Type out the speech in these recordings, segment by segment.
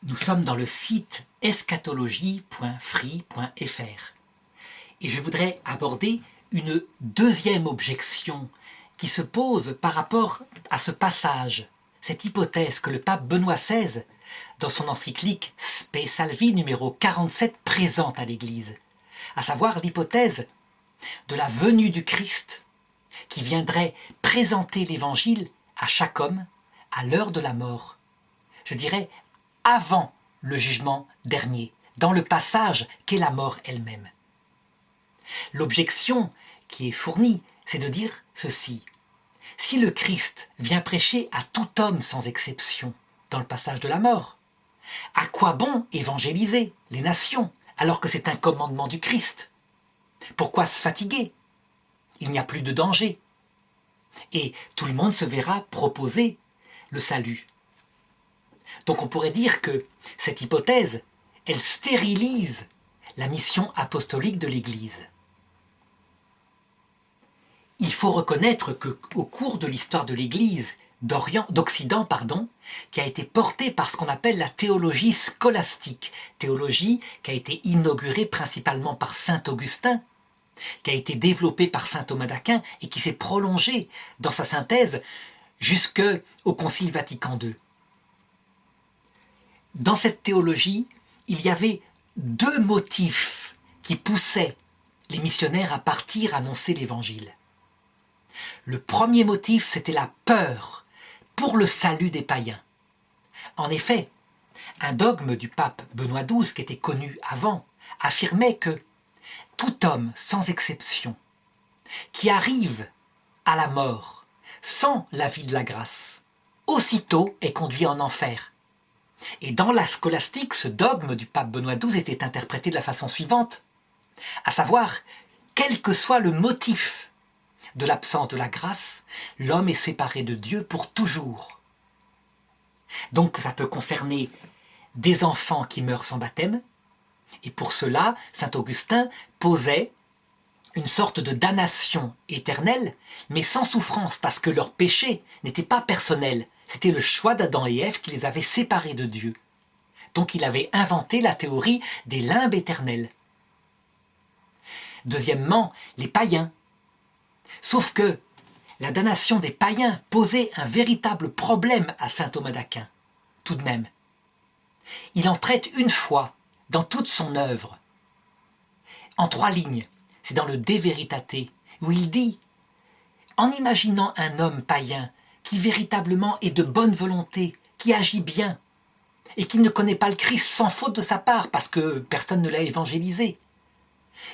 Nous sommes dans le site eschatologie.free.fr et je voudrais aborder une deuxième objection qui se pose par rapport à ce passage, cette hypothèse que le pape Benoît XVI, dans son encyclique Spe Salvi numéro 47, présente à l'Église, à savoir l'hypothèse de la venue du Christ qui viendrait présenter l'Évangile à chaque homme à l'heure de la mort. Je dirais avant le jugement dernier, dans le passage qu'est la mort elle-même. L'objection qui est fournie, c'est de dire ceci. Si le Christ vient prêcher à tout homme sans exception dans le passage de la mort, à quoi bon évangéliser les nations alors que c'est un commandement du Christ? Pourquoi se fatiguer? Il n'y a plus de danger. Et tout le monde se verra proposer le salut. Donc on pourrait dire que cette hypothèse, elle stérilise la mission apostolique de l'Église. Il faut reconnaître qu'au cours de l'histoire de l'Église d'Occident, qui a été portée par ce qu'on appelle la théologie scolastique, théologie qui a été inaugurée principalement par saint Augustin, qui a été développée par saint Thomas d'Aquin et qui s'est prolongée dans sa synthèse jusqu'au Concile Vatican II. Dans cette théologie, il y avait deux motifs qui poussaient les missionnaires à partir annoncer l'Évangile. Le premier motif, c'était la peur pour le salut des païens. En effet, un dogme du pape Benoît XII, qui était connu avant, affirmait que tout homme, sans exception, qui arrive à la mort sans la vie de la grâce, aussitôt est conduit en enfer. Et dans la scolastique, ce dogme du pape Benoît XII était interprété de la façon suivante, à savoir, quel que soit le motif de l'absence de la grâce, l'homme est séparé de Dieu pour toujours. Donc ça peut concerner des enfants qui meurent sans baptême, et pour cela, saint Augustin posait une sorte de damnation éternelle, mais sans souffrance, parce que leur péché n'était pas personnel. C'était le choix d'Adam et Ève qui les avait séparés de Dieu. Donc il avait inventé la théorie des limbes éternels. Deuxièmement, les païens. Sauf que la damnation des païens posait un véritable problème à saint Thomas d'Aquin, tout de même. Il en traite une fois dans toute son œuvre, en 3 lignes. C'est dans le De Veritate, où il dit, en imaginant un homme païen qui véritablement est de bonne volonté, qui agit bien, et qui ne connaît pas le Christ sans faute de sa part, parce que personne ne l'a évangélisé,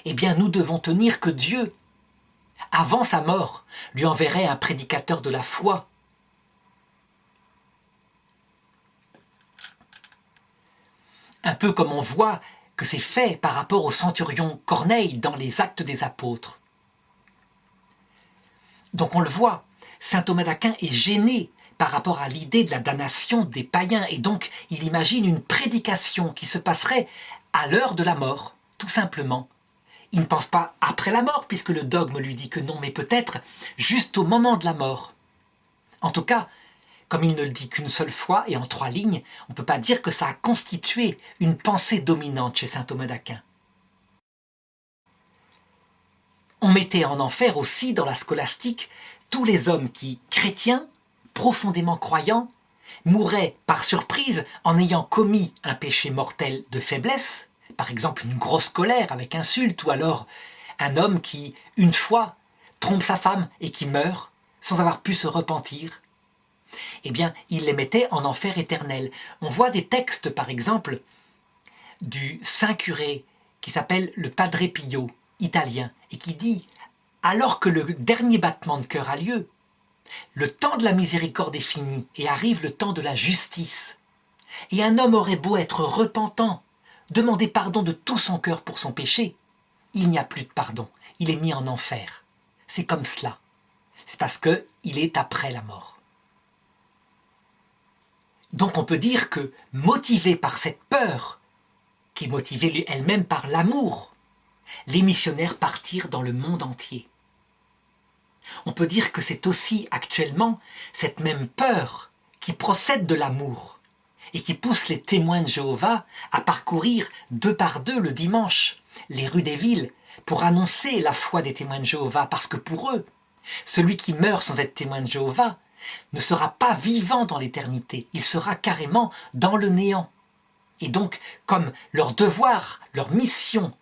eh bien nous devons tenir que Dieu, avant sa mort, lui enverrait un prédicateur de la foi. Un peu comme on voit que c'est fait par rapport au centurion Corneille dans les Actes des Apôtres. Donc on le voit, saint Thomas d'Aquin est gêné par rapport à l'idée de la damnation des païens, et donc il imagine une prédication qui se passerait à l'heure de la mort, tout simplement. Il ne pense pas après la mort, puisque le dogme lui dit que non, mais peut-être juste au moment de la mort. En tout cas, comme il ne le dit qu'une seule fois et en 3 lignes, on ne peut pas dire que ça a constitué une pensée dominante chez saint Thomas d'Aquin. On mettait en enfer aussi dans la scolastique tous les hommes qui, chrétiens, profondément croyants, mouraient par surprise en ayant commis un péché mortel de faiblesse, par exemple une grosse colère avec insulte, ou alors un homme qui, une fois, trompe sa femme et qui meurt sans avoir pu se repentir. Eh bien, il les mettait en enfer éternel. On voit des textes, par exemple, du saint curé qui s'appelle le Padre Pio, italien, et qui dit « Alors que le dernier battement de cœur a lieu, le temps de la miséricorde est fini et arrive le temps de la justice. Et un homme aurait beau être repentant, demander pardon de tout son cœur pour son péché, il n'y a plus de pardon, il est mis en enfer. C'est comme cela. C'est parce qu'il est après la mort. » Donc on peut dire que, motivé par cette peur, qui est motivée elle-même par l'amour, les missionnaires partirent dans le monde entier. On peut dire que c'est aussi actuellement cette même peur qui procède de l'amour et qui pousse les témoins de Jéhovah à parcourir deux par deux le dimanche les rues des villes pour annoncer la foi des témoins de Jéhovah, parce que pour eux, celui qui meurt sans être témoin de Jéhovah ne sera pas vivant dans l'éternité, il sera carrément dans le néant. Et donc, comme leur devoir, leur mission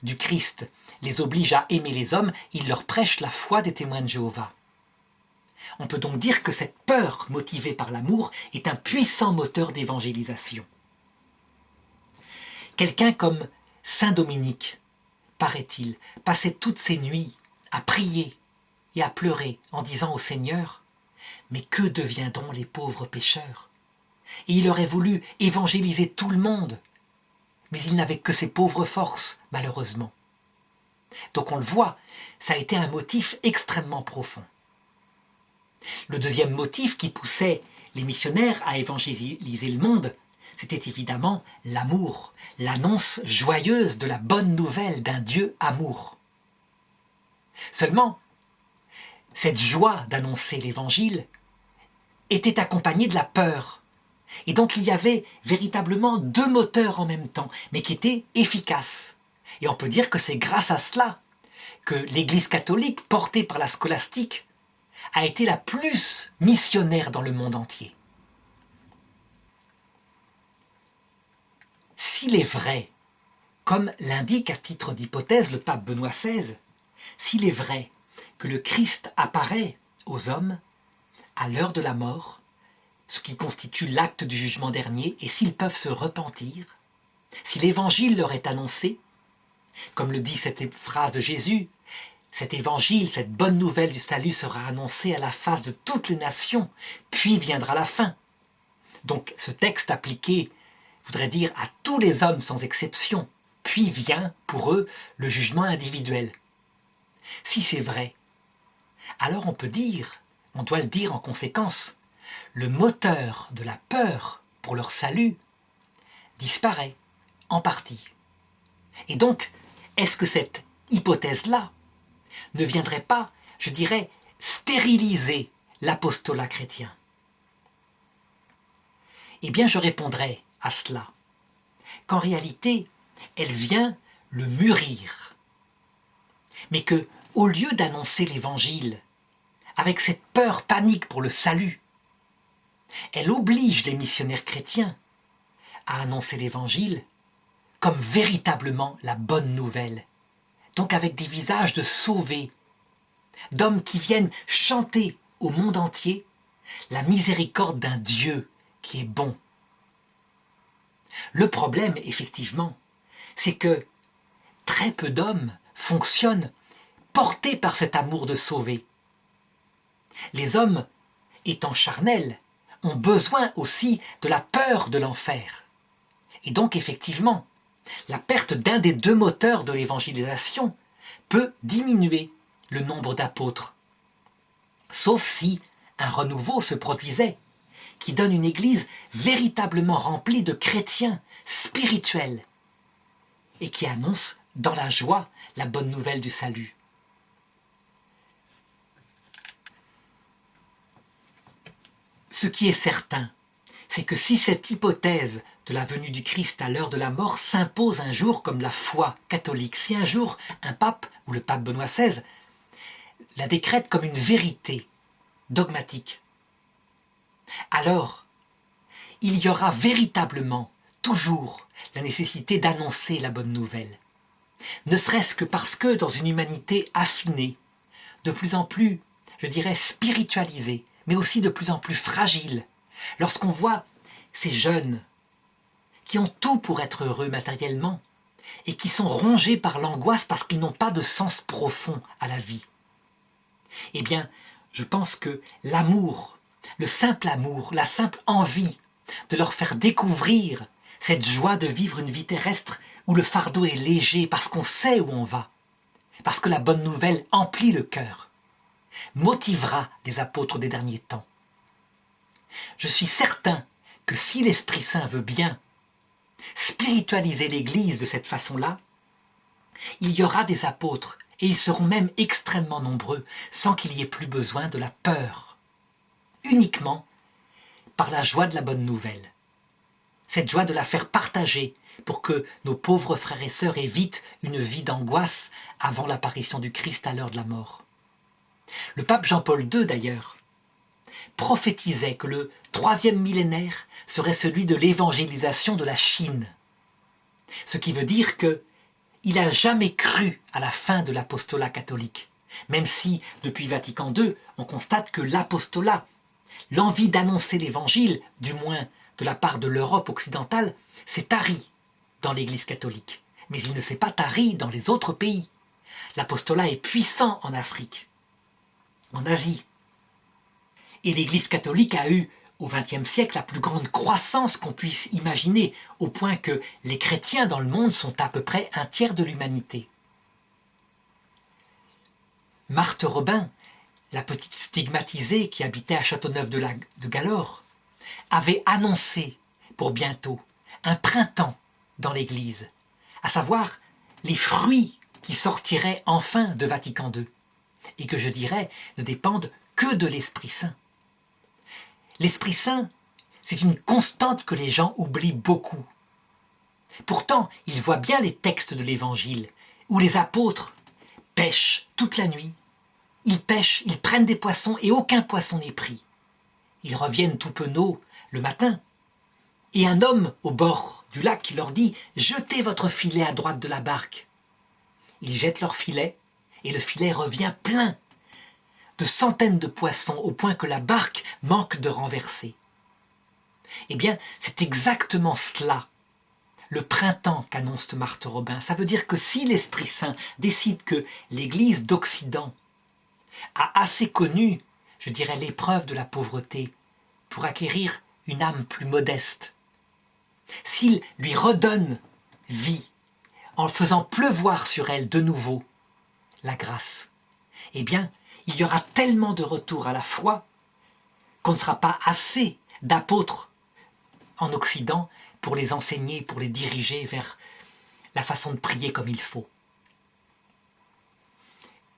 du Christ les oblige à aimer les hommes, ils leur prêchent la foi des témoins de Jéhovah. On peut donc dire que cette peur motivée par l'amour est un puissant moteur d'évangélisation. Quelqu'un comme Saint Dominique, paraît-il, passait toutes ses nuits à prier et à pleurer en disant au Seigneur « Mais que deviendront les pauvres pécheurs ?» Et il aurait voulu évangéliser tout le monde, mais il n'avait que ses pauvres forces, malheureusement. Donc on le voit, ça a été un motif extrêmement profond. Le deuxième motif qui poussait les missionnaires à évangéliser le monde, c'était évidemment l'amour, l'annonce joyeuse de la bonne nouvelle d'un Dieu amour. Seulement, cette joie d'annoncer l'évangile était accompagnée de la peur. Et donc il y avait véritablement deux moteurs en même temps, mais qui étaient efficaces. Et on peut dire que c'est grâce à cela que l'Église catholique, portée par la scolastique, a été la plus missionnaire dans le monde entier. S'il est vrai, comme l'indique à titre d'hypothèse le pape Benoît XVI, s'il est vrai que le Christ apparaît aux hommes à l'heure de la mort, ce qui constitue l'acte du jugement dernier, et s'ils peuvent se repentir, si l'évangile leur est annoncé, comme le dit cette phrase de Jésus, cet évangile, cette bonne nouvelle du salut sera annoncée à la face de toutes les nations, puis viendra la fin. Donc ce texte appliqué voudrait dire à tous les hommes sans exception, puis vient pour eux le jugement individuel. Si c'est vrai, alors on peut dire, on doit le dire en conséquence, le moteur de la peur pour leur salut disparaît en partie. Et donc, est-ce que cette hypothèse-là ne viendrait pas, je dirais, stériliser l'apostolat chrétien? Eh bien, je répondrai à cela qu'en réalité, elle vient le mûrir. Mais que, au lieu d'annoncer l'évangile avec cette peur panique pour le salut, elle oblige les missionnaires chrétiens à annoncer l'évangile comme véritablement la bonne nouvelle, donc avec des visages de sauvés, d'hommes qui viennent chanter au monde entier la miséricorde d'un Dieu qui est bon. Le problème, effectivement, c'est que très peu d'hommes fonctionnent portés par cet amour de sauver. Les hommes, étant charnels, ont besoin aussi de la peur de l'enfer. Et donc, effectivement, la perte d'un des deux moteurs de l'évangélisation peut diminuer le nombre d'apôtres. Sauf si un renouveau se produisait, qui donne une église véritablement remplie de chrétiens spirituels et qui annonce dans la joie la bonne nouvelle du salut. Ce qui est certain, c'est que si cette hypothèse de la venue du Christ à l'heure de la mort s'impose un jour comme la foi catholique, si un jour un pape, ou le pape Benoît XVI, la décrète comme une vérité dogmatique, alors il y aura véritablement toujours la nécessité d'annoncer la bonne nouvelle. Ne serait-ce que parce que dans une humanité affinée, de plus en plus, je dirais, spiritualisée, mais aussi de plus en plus fragile, lorsqu'on voit ces jeunes qui ont tout pour être heureux matériellement et qui sont rongés par l'angoisse parce qu'ils n'ont pas de sens profond à la vie, eh bien, je pense que l'amour, le simple amour, la simple envie de leur faire découvrir cette joie de vivre une vie terrestre où le fardeau est léger parce qu'on sait où on va, parce que la bonne nouvelle emplit le cœur, motivera les apôtres des derniers temps. Je suis certain que si l'Esprit Saint veut bien spiritualiser l'Église de cette façon-là, il y aura des apôtres, et ils seront même extrêmement nombreux, sans qu'il y ait plus besoin de la peur, uniquement par la joie de la bonne nouvelle. cette joie de la faire partager pour que nos pauvres frères et sœurs évitent une vie d'angoisse avant l'apparition du Christ à l'heure de la mort. Le pape Jean-Paul II, d'ailleurs, prophétisait que le 3e millénaire serait celui de l'évangélisation de la Chine. Ce qui veut dire qu'il n'a jamais cru à la fin de l'apostolat catholique, même si, depuis Vatican II, on constate que l'apostolat, l'envie d'annoncer l'évangile, du moins de la part de l'Europe occidentale, s'est tari dans l'Église catholique. Mais il ne s'est pas tari dans les autres pays. L'apostolat est puissant en Afrique, en Asie. Et l'Église catholique a eu, au XXe siècle, la plus grande croissance qu'on puisse imaginer, au point que les chrétiens dans le monde sont à peu près un tiers de l'humanité. Marthe Robin, la petite stigmatisée qui habitait à Châteauneuf de Galore, avait annoncé pour bientôt un printemps dans l'Église, à savoir les fruits qui sortiraient enfin de Vatican II, et que je dirais ne dépendent que de l'Esprit Saint. L'Esprit Saint, c'est une constante que les gens oublient beaucoup. Pourtant, ils voient bien les textes de l'Évangile, où les apôtres pêchent toute la nuit. Ils pêchent, ils prennent des poissons et aucun poisson n'est pris. Ils reviennent tout penauds le matin. Et un homme au bord du lac leur dit « Jetez votre filet à droite de la barque ». Ils jettent leur filet et le filet revient plein de centaines de poissons au point que la barque manque de renverser. Eh bien, c'est exactement cela, le printemps qu'annonce Marthe Robin. Ça veut dire que si l'Esprit Saint décide que l'Église d'Occident a assez connu, je dirais, l'épreuve de la pauvreté pour acquérir une âme plus modeste, s'il lui redonne vie en faisant pleuvoir sur elle de nouveau la grâce, eh bien, il y aura tellement de retours à la foi qu'on ne sera pas assez d'apôtres en Occident pour les enseigner, pour les diriger vers la façon de prier comme il faut.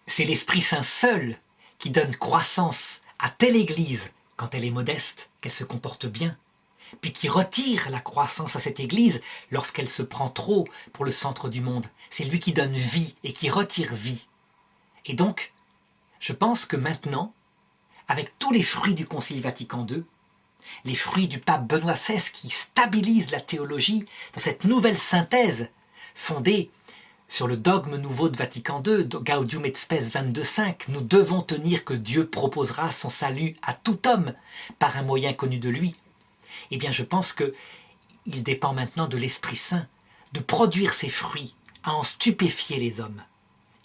C'est l'Esprit Saint seul qui donne croissance à telle Église quand elle est modeste, qu'elle se comporte bien, puis qui retire la croissance à cette Église lorsqu'elle se prend trop pour le centre du monde. C'est lui qui donne vie et qui retire vie. Et donc, je pense que maintenant, avec tous les fruits du Concile Vatican II, les fruits du pape Benoît XVI qui stabilisent la théologie dans cette nouvelle synthèse fondée sur le dogme nouveau de Vatican II, Gaudium et Spes 22.5, nous devons tenir que Dieu proposera son salut à tout homme par un moyen connu de lui. Eh bien, je pense qu'il dépend maintenant de l'Esprit Saint de produire ses fruits, à en stupéfier les hommes.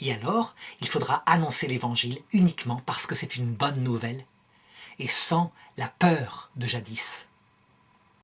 Et alors, il faudra annoncer l'Évangile uniquement parce que c'est une bonne nouvelle et sans la peur de jadis.